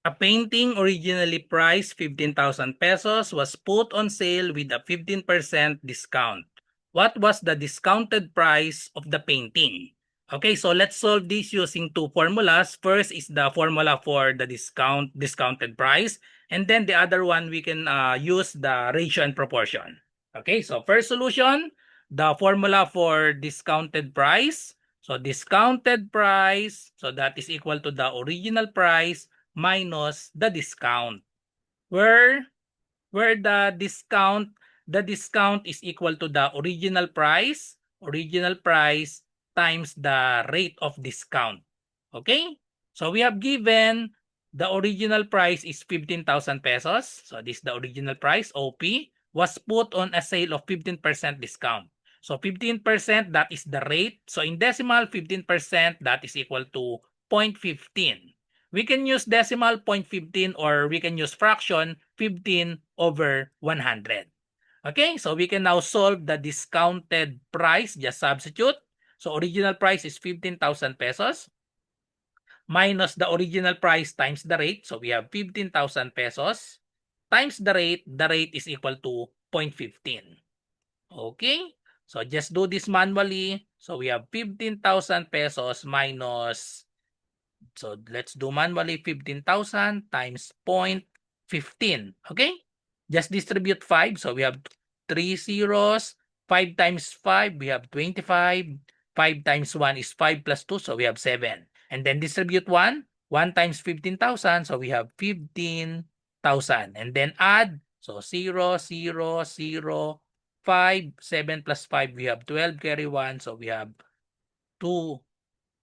A painting originally priced 15,000 pesos was put on sale with a 15% discount. What was the discounted price of the painting? Okay, so let's solve this using two formulas. First is the formula for the discounted price, and then the other one we can use the ratio and proportion. Okay, so first solution, the formula for discounted price. So discounted price, so that is equal to the original price minus the discount. Where the discount is equal to the original price times the rate of discount. Okay? So we have given the original price is 15,000 pesos. So this is the original price, OP, was put on a sale of 15% discount. So 15%, that is the rate. So in decimal, 15%, that is equal to 0.15. We can use decimal 0.15 or we can use fraction 15 over 100. Okay, so we can now solve the discounted price. Just substitute. So original price is 15,000 pesos minus the original price times the rate. So we have 15,000 pesos times the rate. The rate is equal to 0.15. Okay, so just do this manually. So we have 15,000 pesos minus, so let's do manually, 15,000 times 0.15. Okay? Just distribute 5. So we have 3 zeros. 5 times 5, we have 25. 5 times 1 is 5 plus 2, so we have 7. And then distribute 1. 1 times 15,000, so we have 15,000. And then add, so 0, 0, 0, 5, 7 plus 5, we have 12, carry 1, so we have 2.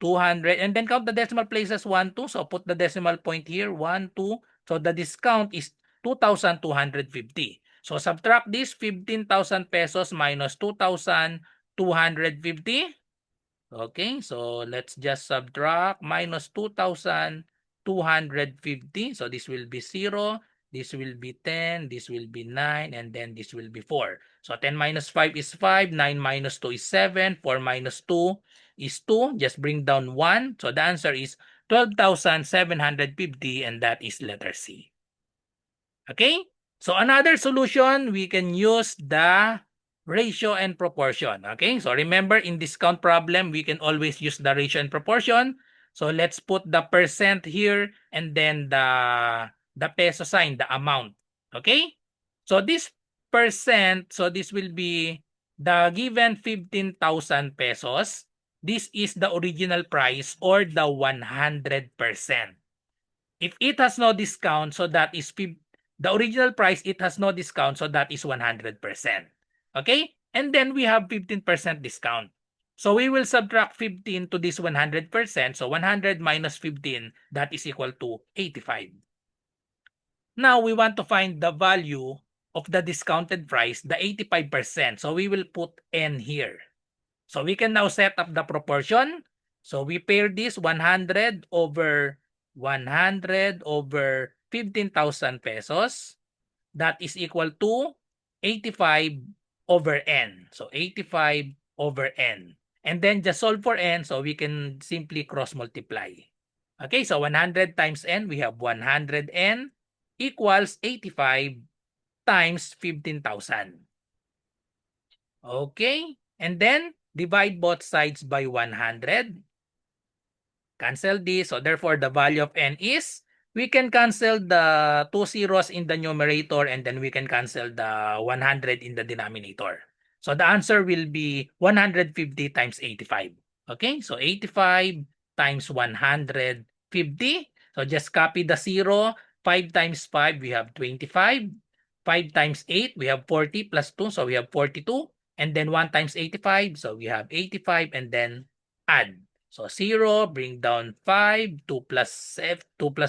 200, and then count the decimal places 1, 2. So put the decimal point here, 1, 2. So the discount is 2,250. So subtract this 15,000 pesos minus 2,250. Okay, so let's just subtract minus 2,250. So this will be 0, this will be 10, this will be 9, and then this will be 4. So 10 minus 5 is 5, 9 minus 2 is 7, 4 minus 2 is 2. Just bring down 1. So the answer is 12,750, and that is letter C. Okay? So another solution, we can use the ratio and proportion. Okay? So remember, in discount problem, we can always use the ratio and proportion. So let's put the percent here and then the peso sign, the amount. Okay? So this percent, so this will be the given 15,000 pesos. This is the original price or the 100%. If it has no discount, so that is the original price, it has no discount, so that is 100%. Okay? And then we have 15% discount. So we will subtract 15 to this 100%. So 100 minus 15, that is equal to 85. Now we want to find the value of the discounted price, the 85%. So we will put N here. So we can now set up the proportion. So we pair this 100 over 15,000 pesos. That is equal to 85 over N. So 85 over N. And then just solve for N, so we can simply cross multiply. Okay, so 100 times N, we have 100 N equals 85 times 15,000. Okay, and then divide both sides by 100. Cancel this. So therefore, the value of N is, we can cancel the 2 zeros in the numerator and then we can cancel the 100 in the denominator. So the answer will be 150 times 85. Okay, so 85 times 150. So just copy the 0. 5 times 5, we have 25. 5 times 8, we have 40 plus 2, so we have 42. And then 1 times 85, so we have 85, and then add. So 0, bring down 5, 2 plus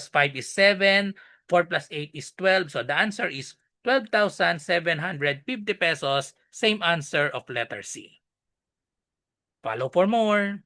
5 is 7, 4 plus 8 is 12. So the answer is 12,750 pesos. Same answer of letter C. Follow for more.